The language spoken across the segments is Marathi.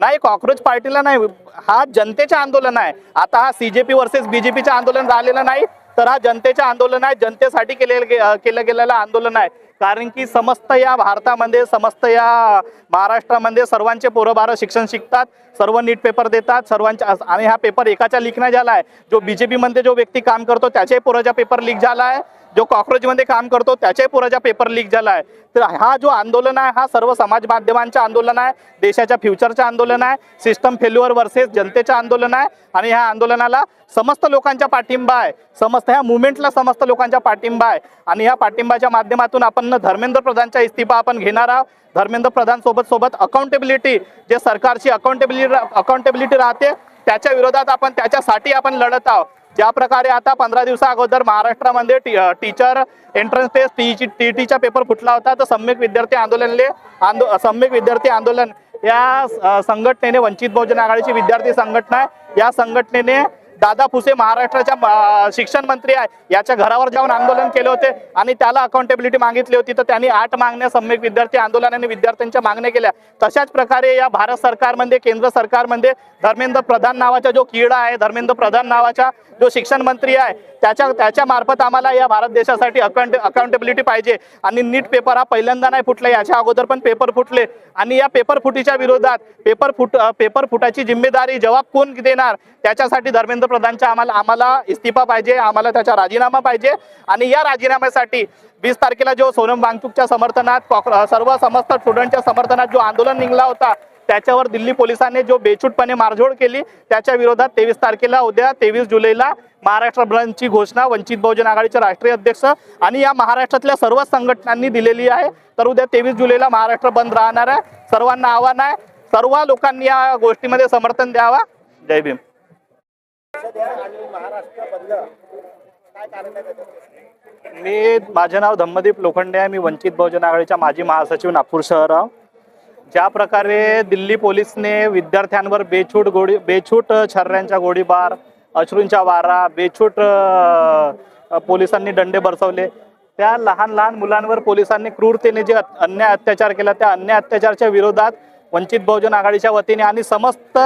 नाही, कॉक्रोच पार्टीला नाही, हा जनतेचे आंदोलन आहे. आता हा सीजेपी वर्सेस बीजेपीचे आंदोलन झालेलं नाही, तर हा जनतेचे आंदोलन आहे, जनतेसाठी केलं गेलेलं आंदोलन आहे. कारण की समस्त या भारतामध्ये, समस्त या महाराष्ट्रामध्ये सर्वांचे पोरं बारं शिक्षण शिकतात, सर्व नीट पेपर देतात सर्वांच्या, आणि हा पेपर एकाचा लीक नाही झाला आहे. जो बीजेपी मध्ये जो व्यक्ती काम करतो त्याच्याही पोराचा पेपर लीक झाला आहे, जो कॉक्रोच मध्ये काम करतो त्याच्याही पोराचा पेपर लीक झाला आहे. तर हा जो आंदोलन आहे हा सर्व समाज माध्यमांचं आंदोलन आहे, देशाच्या फ्युचरचं आंदोलन आहे, सिस्टम फेल्युअर वर्सेस जनतेचं आंदोलन आहे. आणि ह्या आंदोलनाला समस्त लोकांचा पाठिंबा आहे, समस्त ह्या मुवमेंटला समस्त लोकांचा पाठिंबा आहे. आणि या पाठिंबाच्या माध्यमातून आपण धर्मेंद्र प्रधानचा इस्तीफा आपण घेणार आहोत. धर्मेंद्र प्रधान सोबत अकाउंटेबिलिटी, जे सरकारची अकाउंटेबिलिटी राहते त्याच्या विरोधात आपण, त्याच्यासाठी आपण लढत आहोत. ज्या प्रकारे आता 15 दिवसा अगोदर महाराष्ट्रामध्ये टीचर एंट्रन्स टेस्ट टीईटीचा पेपर फुटला होता, तर सम्यक विद्यार्थी आंदोलन या संघटनेने, वंचित बहुजन आघाडीची विद्यार्थी संघटना आहे, या संघटनेने दादा फुसे महाराष्ट्राच्या शिक्षण मंत्री आहे याच्या घरावर जाऊन आंदोलन केले होते आणि त्याला अकाउंटेबिलिटी मागितली होती. तर त्यांनी 8 मागण्या सम्यक विद्यार्थी आंदोलनाने विद्यार्थ्यांच्या मागण्या केल्या. तशाच प्रकारे या भारत सरकारमध्ये, केंद्र सरकारमध्ये धर्मेंद्र प्रधान नावाचा जो किडा आहे, धर्मेंद्र प्रधान नावाचा जो शिक्षण मंत्री आहे, त्याच्या मार्फत आम्हाला या भारत देशासाठी अकाउंटेबिलिटी पाहिजे. आणि नीट पेपर हा पहिल्यांदा नाही फुटला, याच्या अगोदर पण पेपर फुटले. आणि या पेपर फुटीच्या विरोधात पेपर फुटाची जिम्मेदारी जवाब कोण देणार, त्याच्यासाठी धर्मेंद्र प्रधानचा आम्हाला इस्तीफा पाहिजे, आम्हाला त्याचा राजीनामा पाहिजे. आणि या राजीनाम्यासाठी 20 तारखेला जो सोनम वांगचुकच्या समर्थनात, सर्व समस्त स्टुडंटच्या समर्थनात जो आंदोलन निघला होता, त्याच्यावर दिल्ली पोलिसांनी जो बेछूटपणे मारझोड केली, त्याच्या विरोधात 23 तारखेला उद्या 23 जुलैला महाराष्ट्र बंदची घोषणा वंचित बहुजन आघाडीचे राष्ट्रीय अध्यक्ष आणि या महाराष्ट्रातल्या सर्व संघटनांनी दिलेली आहे. तर उद्या 23 जुलैला महाराष्ट्र बंद राहणार आहे. सर्वांना आव्हान आहे, सर्व लोकांनी या गोष्टीमध्ये समर्थन द्यावा. जय भीम. माझे नाव धम्मदीप लोखंडे आहे, मी वंचित बहुजन आघाडीचा माजी महासचिव नागपूर शहर आहे. ज्या प्रकारे दिल्ली पोलिसने विद्यार्थ्यांवर बेछूट छर्यांचा गोळीबार, अश्रूंचा वारा, बेछूट पोलिसांनी दंडे बरसवले, त्या लहान मुलांवर पोलिसांनी क्रूरतेने जे अन्याय अत्याचार केला, त्या अन्याय अत्याचाराच्या विरोधात वंचित बहुजन आघाडीच्या वतीने आणि समस्त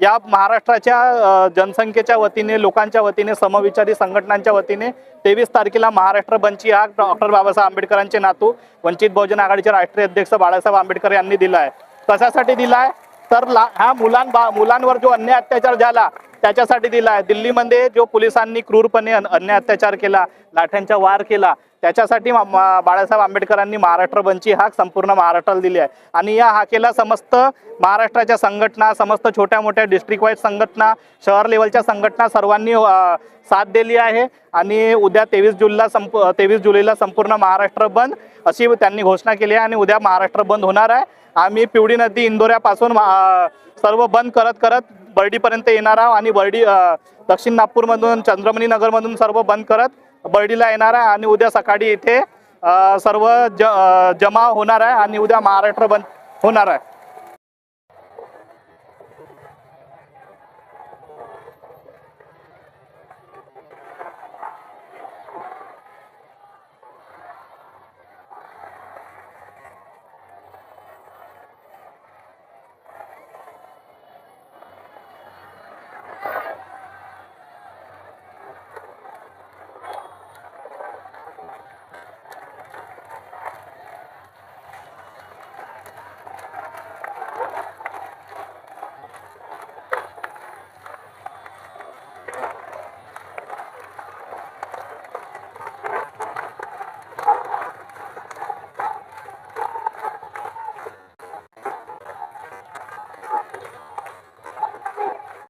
या महाराष्ट्राच्या जनसंख्येच्या वतीने, लोकांच्या वतीने, समविचारी संघटनांच्या वतीने 23 तारखेला महाराष्ट्र बंदची हाक डॉक्टर बाबासाहेब आंबेडकरांचे नातू, वंचित बहुजन आघाडीचे राष्ट्रीय अध्यक्ष बाळासाहेब आंबेडकर यांनी दिला आहे. कशासाठी दिला आहे तर ह्या मुलांवर जो अन्याय अत्याचार झाला त्याच्यासाठी दिला आहे. दिल्लीमध्ये जो पोलिसांनी क्रूरपणे अन्याय अत्याचार केला, लाठ्यांचा वार केला, त्याच्यासाठी बाळासाहेब आंबेडकरांनी महाराष्ट्र बंदची हाक संपूर्ण महाराष्ट्राला दिली आहे. आणि या हाकेला समस्त महाराष्ट्राच्या संघटना, समस्त छोट्या मोठ्या डिस्ट्रिक्ट वाईज संघटना, शहर लेवलच्या संघटना सर्वांनी साथ दिली आहे. आणि उद्या 23 जुलैला संपूर्ण महाराष्ट्र बंद अशी त्यांनी घोषणा केली आहे. आणि उद्या महाराष्ट्र बंद होणार आहे. आम्ही पिवळी नदी इंदोऱ्यापासून सर्व बंद करत बर्डीपर्यंत येणार आहोत. आणि बर्डी दक्षिण नागपूरमधून, चंद्रमणी नगरमधून सर्व बंद करत बर्डीला येणार आहे. आणि उद्या सकाळी इथे सर्व जमा होणार आहे आणि उद्या महाराष्ट्र बंद होणार आहे.